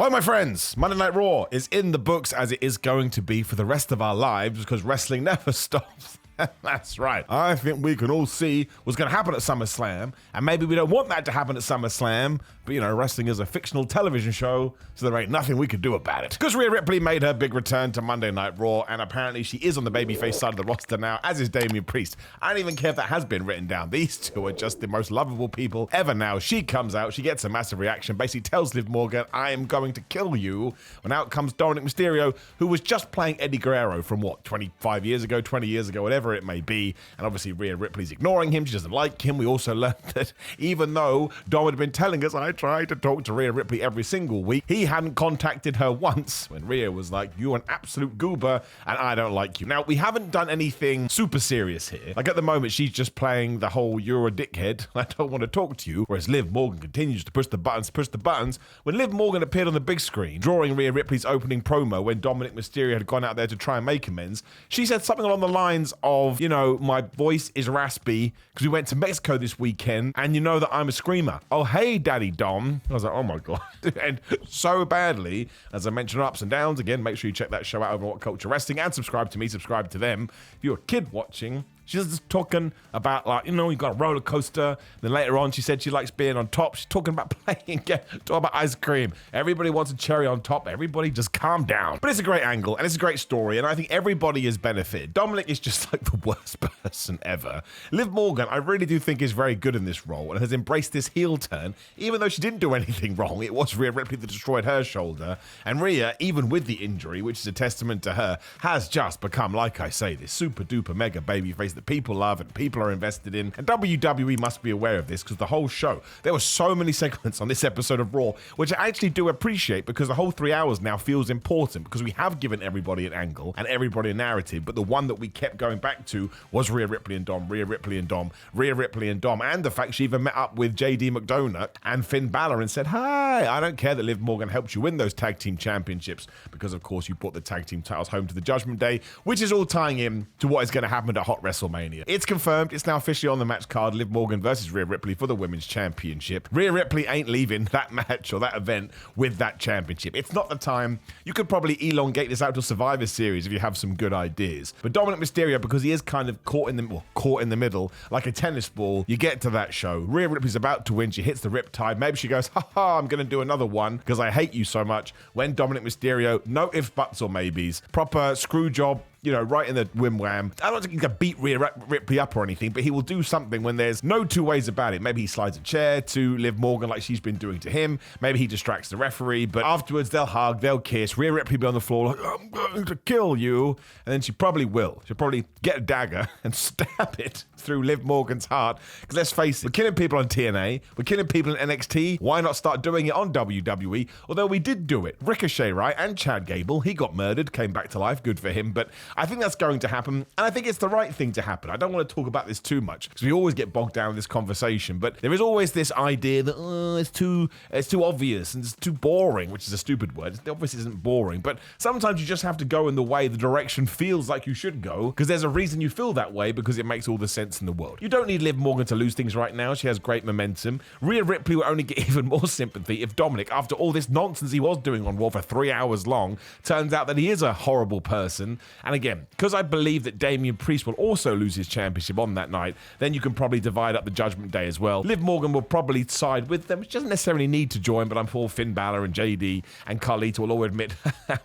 Hello, my friends. Monday Night Raw is in the books, as it is going to be for the rest of our lives, because wrestling never stops. That's right. I think we can all see what's going to happen at SummerSlam, and maybe we don't want that to happen at SummerSlam, but you know, wrestling is a fictional television show, so there ain't nothing we could do about it. Because Rhea Ripley made her big return to Monday Night Raw, and apparently she is on the babyface side of the roster now, as is Damian Priest. I don't even care if that has been written down. These two are just the most lovable people ever now. She comes out, she gets a massive reaction, basically tells Liv Morgan, I am going to kill you. And out comes Dominic Mysterio, who was just playing Eddie Guerrero from what, 25 years ago, 20 years ago, whatever it may be. And obviously Rhea Ripley's ignoring him. She doesn't like him. We also learned that even though Dom had been telling us, I tried to talk to Rhea Ripley every single week, he hadn't contacted her once when Rhea was like, you're an absolute goober and I don't like you. Now, we haven't done anything super serious here. Like at the moment, she's just playing the whole you're a dickhead, I don't want to talk to you, whereas Liv Morgan continues to push the buttons. When Liv Morgan appeared on the big screen, drawing Rhea Ripley's opening promo when Dominic Mysterio had gone out there to try and make amends, she said something along the lines of, you know, my voice is raspy because we went to Mexico this weekend and you know that I'm a screamer. Oh, hey, Daddy Dom. I was like, oh my God. And so badly, as I mentioned, ups and downs. Again, make sure you check that show out over on What Culture Wrestling and subscribe to me, subscribe to them. If you're a kid watching, she's just talking about, like, you know, you got a roller coaster. Then later on, she said she likes being on top. She's talking about talking about ice cream. Everybody wants a cherry on top. Everybody just calm down. But it's a great angle, and it's a great story, and I think everybody has benefited. Dominic is just like the worst person ever. Liv Morgan, I really do think is very good in this role and has embraced this heel turn, even though she didn't do anything wrong. It was Rhea Ripley that destroyed her shoulder, and Rhea, even with the injury, which is a testament to her, has just become, like I say, this super duper mega babyface that people love and people are invested in. And WWE must be aware of this, because the whole show, there were so many segments on this episode of Raw, which I actually do appreciate, because the whole 3 hours now feels important, because we have given everybody an angle and everybody a narrative, but the one that we kept going back to was Rhea Ripley and Dom, Rhea Ripley and Dom, Rhea Ripley and Dom, and the fact she even met up with JD McDonough and Finn Balor and said, hi, I don't care that Liv Morgan helped you win those tag team championships, because of course you brought the tag team titles home to the Judgment Day, which is all tying in to what is going to happen at Hot WrestleMania. It's confirmed. It's now officially on the match card. Liv Morgan versus Rhea Ripley for the Women's Championship. Rhea Ripley ain't leaving that match or that event with that championship. It's not the time. You could probably elongate this out to Survivor Series if you have some good ideas. But Dominic Mysterio, because he is kind of caught in the middle, like a tennis ball, you get to that show. Rhea Ripley's about to win. She hits the riptide. Maybe she goes, I'm going to do another one because I hate you so much. When Dominic Mysterio, no ifs, buts, or maybes, proper screw job, you know, right in the wham. I don't think he's going to beat Rhea Ripley up or anything, but he will do something when there's no two ways about it. Maybe he slides a chair to Liv Morgan like she's been doing to him. Maybe he distracts the referee, but afterwards they'll hug, they'll kiss. Rhea Ripley will be on the floor like, I'm going to kill you. And then she probably will. She'll probably get a dagger and stab it through Liv Morgan's heart. Because let's face it, we're killing people on TNA. We're killing people in NXT. Why not start doing it on WWE? Although we did do it. Ricochet, right? And Chad Gable. He got murdered, came back to life. Good for him. But I think that's going to happen, and I think it's the right thing to happen. I don't want to talk about this too much because we always get bogged down in this conversation, but there is always this idea that it's too obvious and it's too boring, which is a stupid word. It obviously isn't boring, but sometimes you just have to go in the way the direction feels like you should go, because there's a reason you feel that way, because it makes all the sense in the world. You don't need Liv Morgan to lose things right now. She has great momentum. Rhea Ripley will only get even more sympathy if Dominic, after all this nonsense he was doing on Raw for 3 hours long, turns out that he is a horrible person. And again, because I believe that Damian Priest will also lose his championship on that night, then you can probably divide up the Judgment Day as well. Liv Morgan will probably side with them. She doesn't necessarily need to join, but I'm for Finn Balor and JD and Carlito will all admit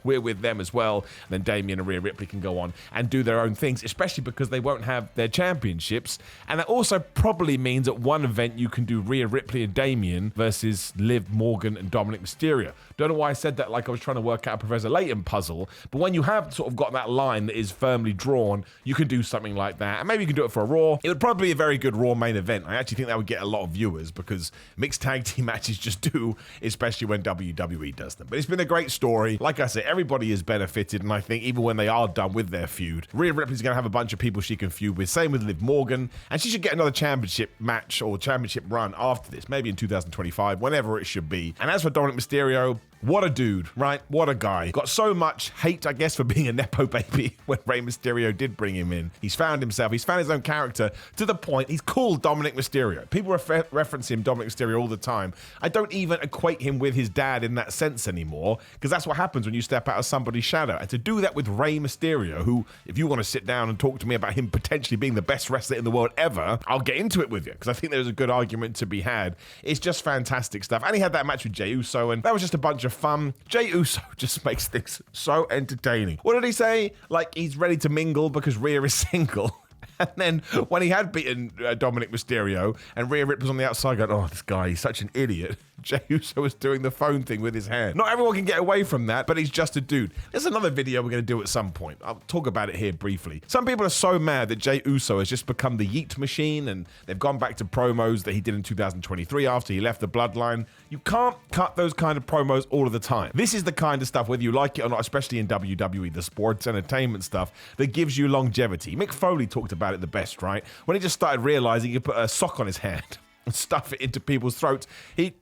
we're with them as well. And then Damian and Rhea Ripley can go on and do their own things, especially because they won't have their championships. And that also probably means at one event you can do Rhea Ripley and Damian versus Liv Morgan and Dominic Mysterio. Don't know why I said that like I was trying to work out a Professor Layton puzzle, but when you have sort of got that line that is firmly drawn, you can do something like that. And maybe you can do it for a Raw. It would probably be a very good Raw main event. I actually think that would get a lot of viewers because mixed tag team matches just do, especially when WWE does them. But it's been a great story. Like I said, everybody has benefited, and I think even when they are done with their feud, Rhea Ripley's going to have a bunch of people she can feud with. Same with Liv Morgan, and she should get another championship match or championship run after this, maybe in 2025, whenever it should be. And as for Dominic Mysterio, What a dude, right? What a guy. Got so much hate, I guess, for being a Nepo baby when Rey Mysterio did bring him in. He's found himself. He's found his own character to the point he's called Dominic Mysterio. People reference him, Dominic Mysterio, all the time. I don't even equate him with his dad in that sense anymore, because that's what happens when you step out of somebody's shadow. And to do that with Rey Mysterio, who, if you want to sit down and talk to me about him potentially being the best wrestler in the world ever, I'll get into it with you, because I think there's a good argument to be had. It's just fantastic stuff. And he had that match with Jey Uso, and that was just a bunch of fun. Jey Uso just makes things so entertaining. What did he say? Like, he's ready to mingle because Rhea is single. And then when he had beaten Dominic Mysterio and Rhea Ripley was on the outside going, oh, this guy, he's such an idiot. Jey Uso was doing the phone thing with his hand. Not everyone can get away from that, but he's just a dude. There's another video we're going to do at some point. I'll talk about it here briefly. Some people are so mad that Jey Uso has just become the yeet machine, and they've gone back to promos that he did in 2023 after he left the Bloodline. You can't cut those kind of promos all of the time. This is the kind of stuff, whether you like it or not, especially in WWE, the sports entertainment stuff, that gives you longevity. Mick Foley talked about it the best, right? When he just started realizing he could put a sock on his hand and stuff it into people's throats,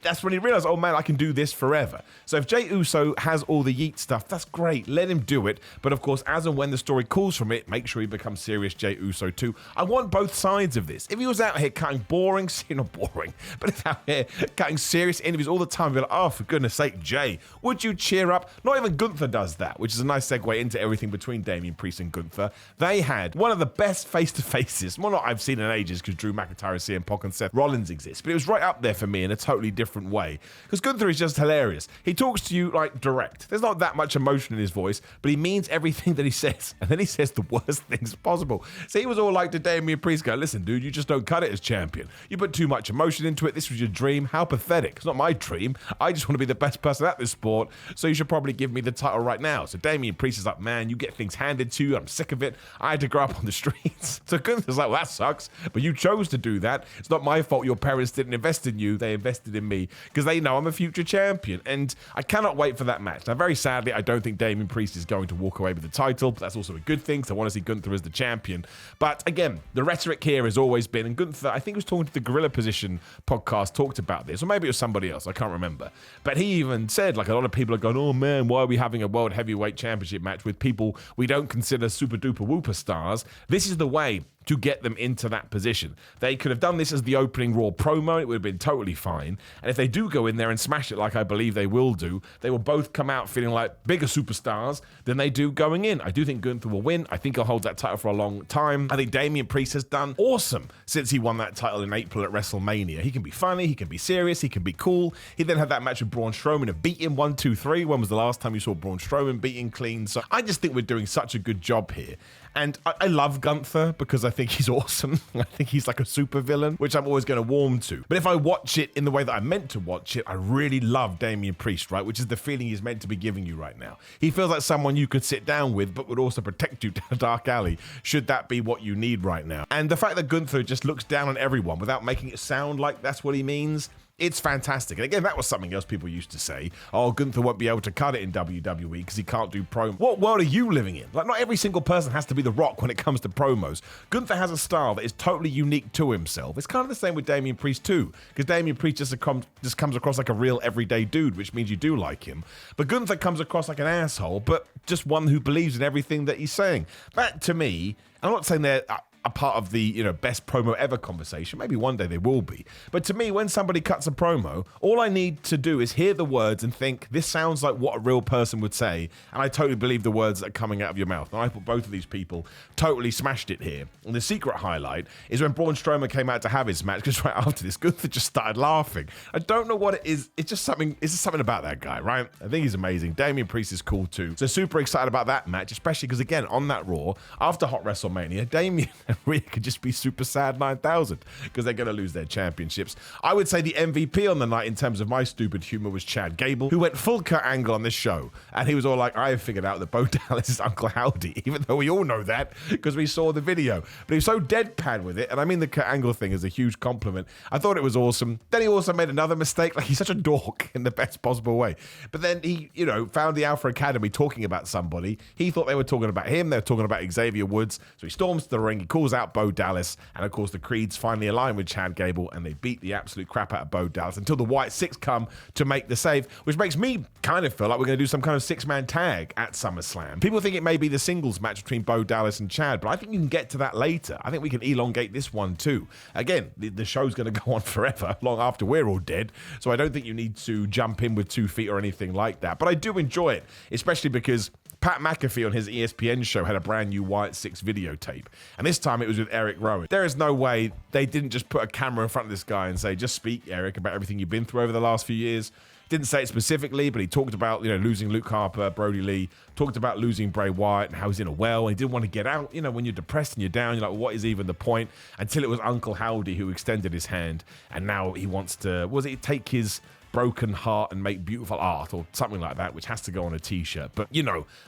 that's when he realized, oh man, I can do this forever. So if Jey Uso has all the yeet stuff, that's great. Let him do it. But of course, as and when the story calls from it, make sure he becomes serious Jey Uso too. I want both sides of this. If he was out here cutting boring, not boring, but if out here cutting serious interviews all the time, be like, oh, for goodness sake, Jey, would you cheer up? Not even Gunther does that, which is a nice segue into everything between Damian Priest and Gunther. They had one of the best face-to-faces, well, not I've seen in ages, because Drew McIntyre, CM Punk, and Seth Rollins exist, but it was right up there for me in a totally different way, because Gunther is just hilarious. He talks to you like direct. There's not that much emotion in his voice, but he means everything that he says, and then he says the worst things possible. So he was all like to Damian Priest, go, listen, dude, you just don't cut it as champion. You put too much emotion into it. This was your dream. How pathetic. It's not my dream. I just want to be the best person at this sport, so you should probably give me the title right now. So Damian Priest is like, man, you get things handed to you. I'm sick of it. I had to grow up on the streets. So Gunther's like, well, that sucks, but you chose to do that. It's not my fault your parents didn't invest in you. They invested in me because they know I'm a future champion, and I cannot wait for that match. Now, very sadly, I don't think Damian Priest is going to walk away with the title, but that's also a good thing, because I want to see Gunther as the champion. But again, the rhetoric here has always been, and Gunther, I think he was talking to the Gorilla Position podcast, talked about this, or maybe it was somebody else, I can't remember. But he even said, like, a lot of people are going, oh man, why are we having a World Heavyweight Championship match with people we don't consider super duper whooper stars? This is the way to get them into that position. They could have done this as the opening Raw promo. It would have been totally fine. And if they do go in there and smash it like I believe they will do, they will both come out feeling like bigger superstars than they do going in. I do think Gunther will win. I think he'll hold that title for a long time. I think Damian Priest has done awesome since he won that title in April at WrestleMania. He can be funny, he can be serious, he can be cool. He then had that match with Braun Strowman and beat him 1, 2, 3. When was the last time you saw Braun Strowman beating clean? So I just think we're doing such a good job here. And I love Gunther because I think he's awesome. I think he's like a super villain, which I'm always going to warm to. But if I watch it in the way that I'm meant to watch it, I really love Damian Priest, right? Which is the feeling he's meant to be giving you right now. He feels like someone you could sit down with, but would also protect you down a dark alley, should that be what you need right now. And the fact that Gunther just looks down on everyone without making it sound like that's what he means, it's fantastic. And again, that was something else people used to say. Oh, Gunther won't be able to cut it in WWE because he can't do promo. What world are you living in? Like, not every single person has to be The Rock when it comes to promos. Gunther has a style that is totally unique to himself. It's kind of the same with Damian Priest too, because Damian Priest just comes across like a real everyday dude, which means you do like him. But Gunther comes across like an asshole, but just one who believes in everything that he's saying. That, to me, I'm not saying they're a part of the, best promo ever conversation. Maybe one day they will be. But to me, when somebody cuts a promo, all I need to do is hear the words and think, this sounds like what a real person would say. And I totally believe the words that are coming out of your mouth. And I thought both of these people totally smashed it here. And the secret highlight is when Braun Strowman came out to have his match, because right after this, Gunther just started laughing. I don't know what it is. It's just something about that guy, right? I think he's amazing. Damian Priest is cool too. So super excited about that match, especially because, again, on that Raw, after Hot WrestleMania, Damian Rhea could just be super sad 9,000 because they're going to lose their championships. I would say the MVP on the night in terms of my stupid humor was Chad Gable, who went full Kurt Angle on this show. And he was all like, I have figured out that Bo Dallas is Uncle Howdy, even though we all know that because we saw the video. But he was so deadpan with it. And I mean, the Kurt Angle thing is a huge compliment. I thought it was awesome. Then he also made another mistake. Like, he's such a dork in the best possible way. But then he, found the Alpha Academy talking about somebody. He thought they were talking about him. They were talking about Xavier Woods. So he storms to the ring. He calls calls out Bo Dallas, and of course the Creeds finally align with Chad Gable, and they beat the absolute crap out of Bo Dallas until the Wyatt Sicks come to make the save, which makes me kind of feel like we're going to do some kind of six-man tag at SummerSlam. People think it may be the singles match between Bo Dallas and Chad, but I think you can get to that later. I think we can elongate this one too. Again, the show's going to go on forever, long after we're all dead, so I don't think you need to jump in with 2 feet or anything like that. But I do enjoy it, especially because Pat McAfee on his ESPN show had a brand new Wyatt Sicks videotape, and this time it was with Eric Rowan. There is no way they didn't just put a camera in front of this guy and say, just speak, Eric, about everything you've been through over the last few years. Didn't say it specifically, but he talked about, losing Luke Harper, Brody Lee, talked about losing Bray Wyatt and how he's in a well, and he didn't want to get out. When you're depressed and you're down, you're like, what is even the point? Until it was Uncle Howdy who extended his hand, and now he wants to, take his broken heart and make beautiful art or something like that, which has to go on a t-shirt. But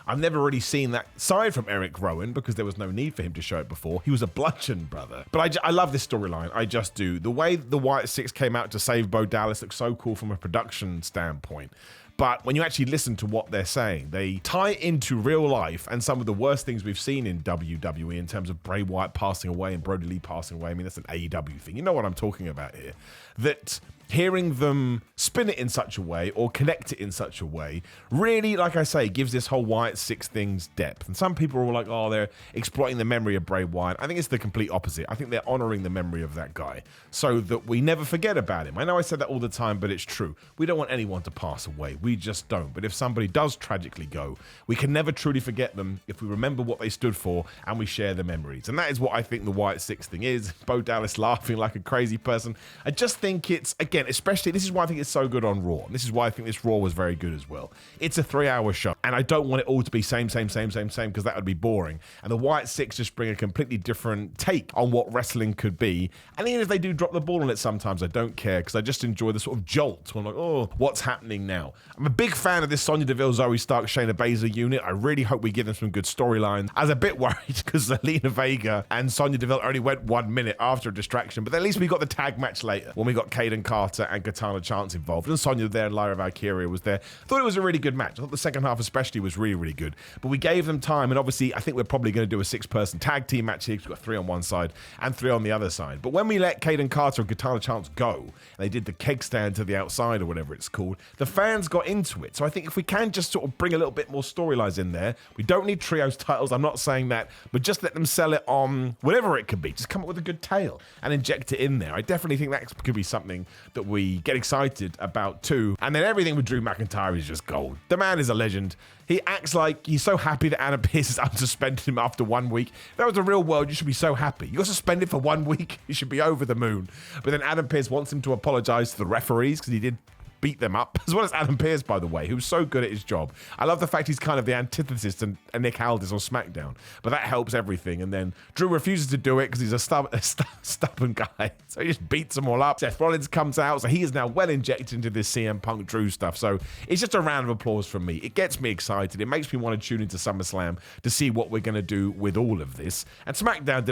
I've never really seen that side from Eric Rowan because there was no need for him to show it before. He was a bludgeon brother. But I love this storyline. I just do. The way the Wyatt Sicks came out to save Bo Dallas looks so cool from a production standpoint. But when you actually listen to what they're saying, they tie into real life and some of the worst things we've seen in WWE in terms of Bray Wyatt passing away and Brody Lee passing away. I mean, that's an AEW thing. You know what I'm talking about here. That hearing them spin it in such a way or connect it in such a way really, like I say, gives this whole Wyatt Sicks thing's depth. And some people are all like, oh, they're exploiting the memory of Bray Wyatt. I think it's the complete opposite. I think they're honoring the memory of that guy so that we never forget about him. I know I said that all the time, but it's true. We don't want anyone to pass away. We just don't. But if somebody does tragically go, we can never truly forget them if we remember what they stood for and we share the memories. And that is what I think the Wyatt Sicks thing is. Bo Dallas laughing like a crazy person. I just think it's, again, especially, this is why I think it's so good on Raw. And this is why I think this Raw was very good as well. It's a 3-hour show, and I don't want it all to be same, because that would be boring. And the Wyatt Sicks just bring a completely different take on what wrestling could be. And even if they do drop the ball on it sometimes, I don't care, because I just enjoy the sort of jolt. I'm like, oh, what's happening now? I'm a big fan of this Sonya Deville, Zoe Stark, Shayna Baszler unit. I really hope we give them some good storylines. I was a bit worried because Zelina Vega and Sonya Deville only went 1 minute after a distraction, but at least we got the tag match later when we got Kaden Carter and Katana Chance involved, and Sonya there and Lyra Valkyria was there. I thought it was a really good match. I thought the second half especially was really, really good. But we gave them time, and obviously I think we're probably going to do a 6-person tag team match here because we've got 3 on one side and 3 on the other side. But when we let Kaden Carter and Katana Chance go, and they did the keg stand to the outside or whatever it's called, the fans got into it. So I think if we can just sort of bring a little bit more storylines in there, we don't need trios titles, I'm not saying that, but just let them sell it on whatever it could be. Just come up with a good tale and inject it in there. I definitely think that could be something that we get excited about too. And then everything with Drew McIntyre is just gold. The man is a legend. He acts like he's so happy that Adam Pearce has unsuspended him after 1 week. If that was the real world, you should be so happy. You got suspended for 1 week, you should be over the moon. But then Adam Pearce wants him to apologize to the referees because he did beat them up, as well as Adam Pearce, by the way, who's so good at his job. I love the fact he's kind of the antithesis to Nick Aldis on SmackDown, but that helps everything. And then Drew refuses to do it because he's a stubborn guy, so he just beats them all up. Seth Rollins comes out, so he is now well injected into this CM Punk Drew stuff. So it's just a round of applause from me. It gets me excited. It makes me want to tune into SummerSlam to see what we're going to do with all of this. And SmackDown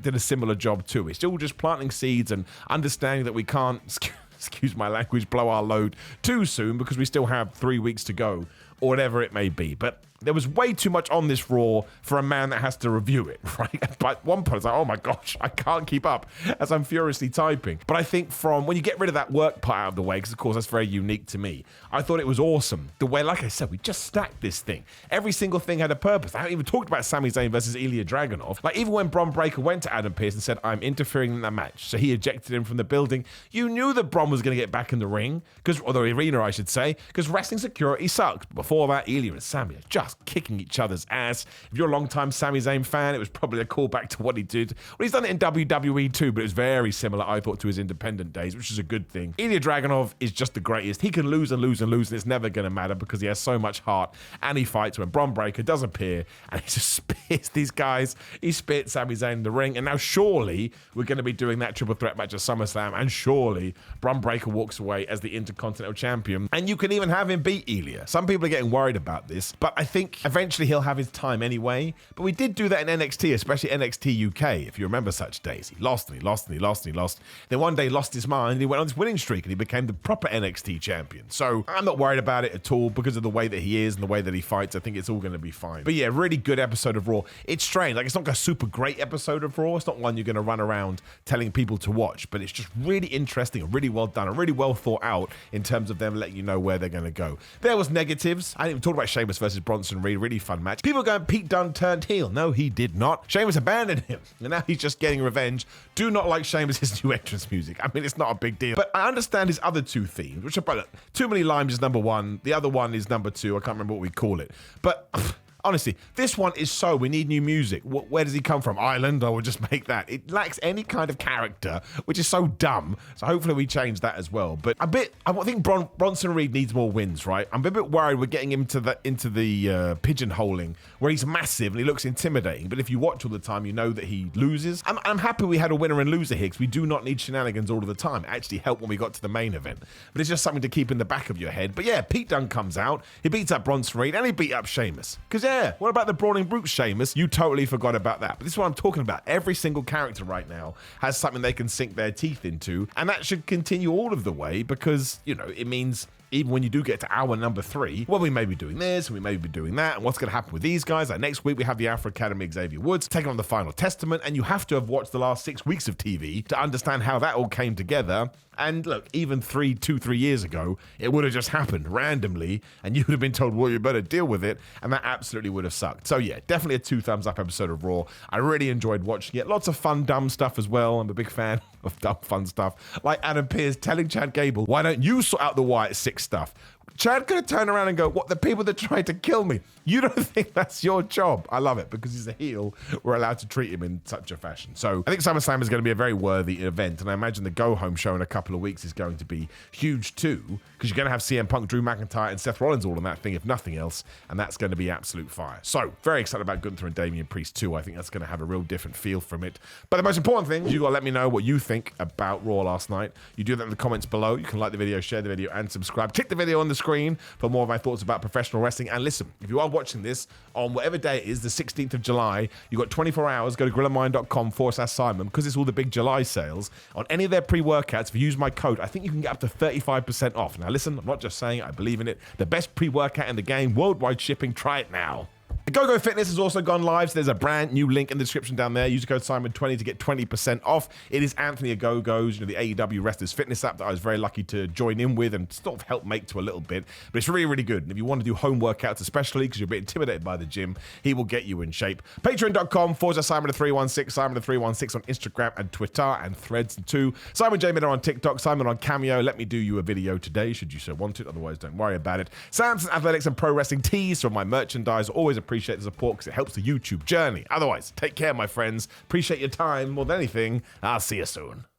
did a similar job too. It's still just planting seeds and understanding that we can't, excuse my language, blow our load too soon because we still have 3 weeks to go or whatever it may be. But there was way too much on this Raw for a man that has to review it, right? But at one point, it's like, oh my gosh, I can't keep up as I'm furiously typing. But I think from when you get rid of that work part out of the way, because of course that's very unique to me, I thought it was awesome. The way, like I said, we just stacked this thing. Every single thing had a purpose. I haven't even talked about Sami Zayn versus Ilya Dragunov. Like even when Bron Breakker went to Adam Pearce and said, I'm interfering in that match, so he ejected him from the building, you knew that Bron was going to get back in the ring, or the arena, I should say, because wrestling security sucks. Before that, Ilya and Sami are just kicking each other's ass. If you're a long-time Sami Zayn fan, it was probably a callback to what he did. Well, he's done it in WWE too, but it was very similar, I thought, to his independent days, which is a good thing. Ilya Dragunov is just the greatest. He can lose and lose and lose, and it's never going to matter because he has so much heart, and he fights when Bron Breakker does appear, and he just spits these guys. He spits Sami Zayn in the ring, and now surely we're going to be doing that triple threat match at SummerSlam, and surely Bron Breakker walks away as the Intercontinental Champion, and you can even have him beat Ilya. Some people are getting getting worried about this, but I think eventually he'll have his time anyway. But we did do that in NXT, especially NXT UK, if you remember such days. He lost and he lost and he lost and he lost. Then one day lost his mind and he went on this winning streak and he became the proper NXT champion. So I'm not worried about it at all because of the way that he is and the way that he fights. I think it's all going to be fine. But yeah, really good episode of Raw. It's strange. Like, it's not a super great episode of Raw. It's not one you're going to run around telling people to watch, but it's just really interesting and really well done and really well thought out in terms of them letting you know where they're going to go. There was negatives. I didn't even talk about Sheamus versus Bronson Reed. Really fun match. People going, Pete Dunne turned heel. No, he did not. Sheamus abandoned him, and now he's just getting revenge. Do not like Sheamus' new entrance music. I mean, it's not a big deal. But I understand his other two themes, which are, Too Many Limes is number one. The other one is number two. I can't remember what we call it. But honestly, this one is we need new music. Where does he come from? Ireland? I will just make that. It lacks any kind of character, which is so dumb. So hopefully we change that as well. But I think Bronson Reed needs more wins, right? I'm a bit worried we're getting him into the pigeonholing where he's massive and he looks intimidating. But if you watch all the time, you know that he loses. I'm happy we had a winner and loser here because we do not need shenanigans all of the time. It actually helped when we got to the main event. But it's just something to keep in the back of your head. But yeah, Pete Dunne comes out. He beats up Bronson Reed and he beat up Sheamus. Because yeah, what about the Brawling Brute Sheamus? You totally forgot about that. But this is what I'm talking about. Every single character right now has something they can sink their teeth into, and that should continue all of the way because, you know, it means even when you do get to hour number 3, well, we may be doing this and we may be doing that, and what's going to happen with these guys? Like next week, we have the Alpha Academy Xavier Woods taking on the Final Testament, and you have to have watched the last 6 weeks of TV to understand how that all came together. And look, even 3 years ago, it would have just happened randomly, and you would have been told, well, you better deal with it, and that absolutely would have sucked. So yeah, definitely a 2 thumbs up episode of Raw. I really enjoyed watching it. Lots of fun, dumb stuff as well. I'm a big fan of dumb, fun stuff. Like Adam Pearce telling Chad Gable, why don't you sort out the Wyatt Sicks stuff? Chad could have turned around and go, what, the people that tried to kill me? You don't think that's your job? I love it because he's a heel. We're allowed to treat him in such a fashion. So I think SummerSlam is going to be a very worthy event. And I imagine the go-home show in a couple of weeks is going to be huge too, because you're going to have CM Punk, Drew McIntyre, and Seth Rollins all on that thing, if nothing else. And that's going to be absolute fire. So very excited about Gunther and Damian Priest too. I think that's going to have a real different feel from it. But the most important thing is you got to let me know what you think about Raw last night. You do that in the comments below. You can like the video, share the video, and subscribe. Click the video on the screen for more of my thoughts about professional wrestling. And listen, if you are watching this on whatever day it is, the 16th of July, you've got 24 hours. Go to grillandmind.com/Simon because it's all the big July sales. On any of their pre-workouts, if you use my code, I think you can get up to 35% off. Now listen, I'm not just saying it, I believe in it. The best pre-workout in the game, worldwide shipping. Try it now. Go Fitness has also gone live, so there's a brand new link in the description down there. Use the code Simon20 to get 20% off. It is Anthony Ogogo's, the AEW Wrestlers Fitness app that I was very lucky to join in with and sort of help make to a little bit. But it's really, really good. And if you want to do home workouts, especially because you're a bit intimidated by the gym, he will get you in shape. Patreon.com/Simon316, Simon316 on Instagram and Twitter and Threads too. Simon J. Miller on TikTok, Simon on Cameo. Let me do you a video today, should you so want it. Otherwise, don't worry about it. Samson Athletics and Pro Wrestling tees from my merchandise. Always appreciate the support because it helps the YouTube journey. Otherwise, take care, my friends. Appreciate your time more than anything. I'll see you soon.